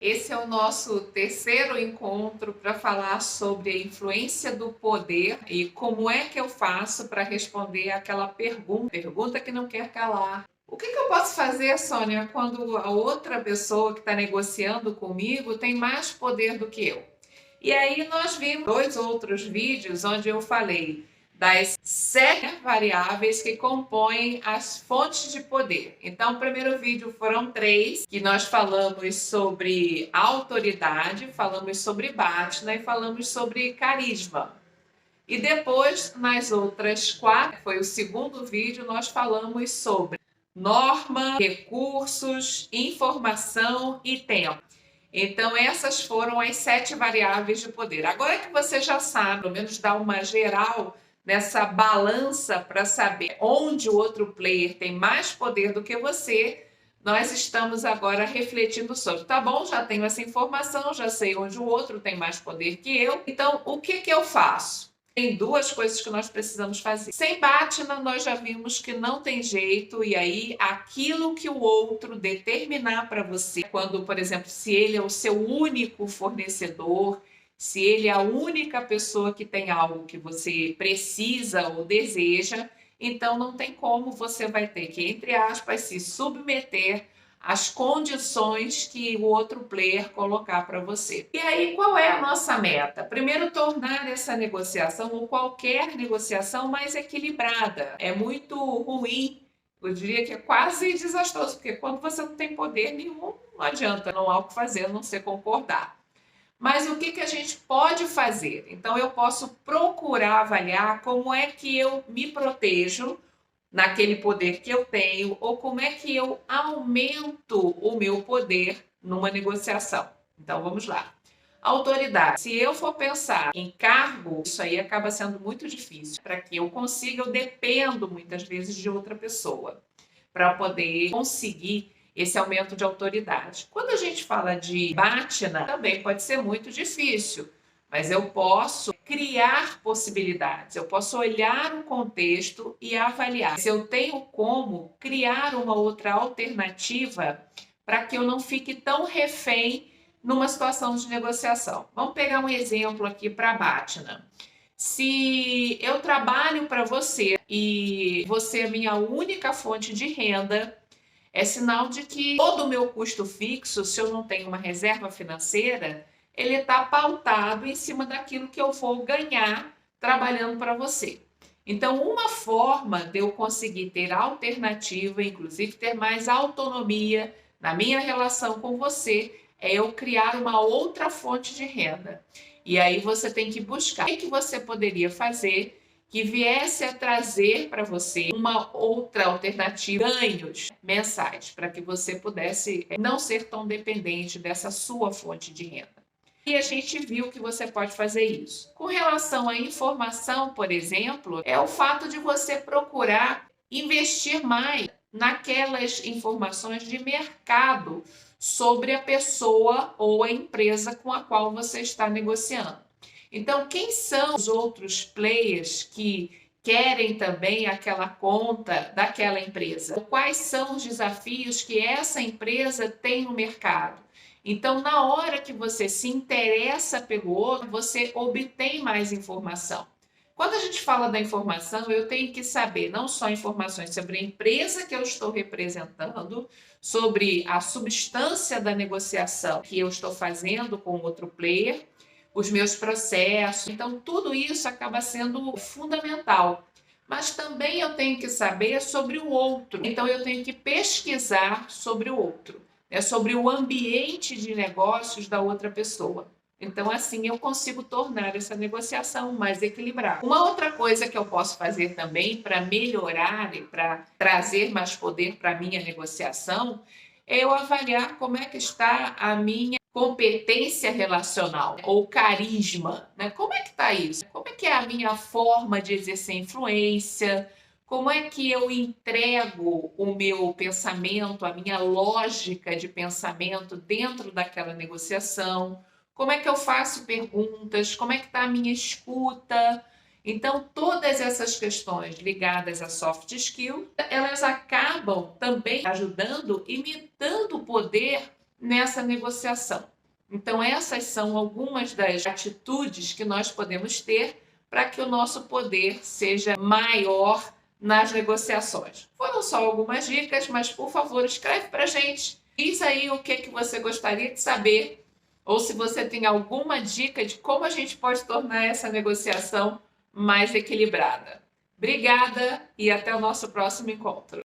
Esse é o nosso terceiro encontro para falar sobre a influência do poder e como é que eu faço para responder aquela pergunta que não quer calar. O que eu posso fazer, Sônia, quando a outra pessoa que está negociando comigo tem mais poder do que eu? E aí nós vimos dois outros vídeos onde eu falei das 7 variáveis que compõem as fontes de poder. Então, o primeiro vídeo foram 3, que nós falamos sobre autoridade, falamos sobre Bhatna e falamos sobre carisma. E depois, nas outras 4, foi o segundo vídeo, nós falamos sobre norma, recursos, informação e tempo. Então, essas foram as 7 variáveis de poder. Agora que você já sabe, pelo menos dá uma geral nessa balança para saber onde o outro player tem mais poder do que você, nós estamos agora refletindo sobre, tá bom, já tenho essa informação, já sei onde o outro tem mais poder que eu, então o que eu faço? Tem duas coisas que nós precisamos fazer. Sem Bhatna, nós já vimos que não tem jeito, e aí aquilo que o outro determinar para você, quando, por exemplo, se ele é o seu único fornecedor, se ele é a única pessoa que tem algo que você precisa ou deseja, então não tem como, você vai ter que, entre aspas, se submeter as condições que o outro player colocar para você. E aí, qual é a nossa meta? Primeiro, tornar essa negociação ou qualquer negociação mais equilibrada. É muito ruim, eu diria que é quase desastroso, porque quando você não tem poder nenhum, não adianta, não há o que fazer, a não ser concordar. Mas o que a gente pode fazer? Então, eu posso procurar avaliar como é que eu me protejo naquele poder que eu tenho, ou como é que eu aumento o meu poder numa negociação. Então vamos lá. Autoridade. Se eu for pensar em cargo, isso aí acaba sendo muito difícil. Para que eu consiga, eu dependo muitas vezes de outra pessoa para poder conseguir esse aumento de autoridade. Quando a gente fala de Bhatna, também pode ser muito difícil, mas eu posso criar possibilidades, eu posso olhar um contexto e avaliar se eu tenho como criar uma outra alternativa para que eu não fique tão refém numa situação de negociação. Vamos pegar um exemplo aqui para Bhatna. Se eu trabalho para você e você é minha única fonte de renda, é sinal de que todo o meu custo fixo, se eu não tenho uma reserva financeira, ele está pautado em cima daquilo que eu vou ganhar trabalhando para você. Então, uma forma de eu conseguir ter alternativa, inclusive ter mais autonomia na minha relação com você, é eu criar uma outra fonte de renda. E aí você tem que buscar o que você poderia fazer que viesse a trazer para você uma outra alternativa, ganhos mensais, para que você pudesse não ser tão dependente dessa sua fonte de renda. E a gente viu que você pode fazer isso. Com relação à informação, por exemplo, é o fato de você procurar investir mais naquelas informações de mercado sobre a pessoa ou a empresa com a qual você está negociando. Então, quem são os outros players que querem também aquela conta daquela empresa? Quais são os desafios que essa empresa tem no mercado? Então, na hora que você se interessa pelo outro, você obtém mais informação. Quando a gente fala da informação, eu tenho que saber não só informações sobre a empresa que eu estou representando, sobre a substância da negociação que eu estou fazendo com outro player, os meus processos. Então, tudo isso acaba sendo fundamental. Mas também eu tenho que saber sobre o outro. Então, eu tenho que pesquisar sobre o outro, né? Sobre o ambiente de negócios da outra pessoa. Então, assim, eu consigo tornar essa negociação mais equilibrada. Uma outra coisa que eu posso fazer também para melhorar e para trazer mais poder para a minha negociação é eu avaliar como é que está a minha competência relacional ou carisma, né? Como é que está isso? Como é que é a minha forma de exercer influência? Como é que eu entrego o meu pensamento, a minha lógica de pensamento dentro daquela negociação? Como é que eu faço perguntas? Como é que está a minha escuta? Então, todas essas questões ligadas a soft skill, elas acabam também ajudando e me dando poder nessa negociação. Então, essas são algumas das atitudes que nós podemos ter para que o nosso poder seja maior nas negociações. Foram só algumas dicas, mas por favor, escreve para a gente. Diz aí o que você gostaria de saber, ou se você tem alguma dica de como a gente pode tornar essa negociação mais equilibrada. Obrigada e até o nosso próximo encontro.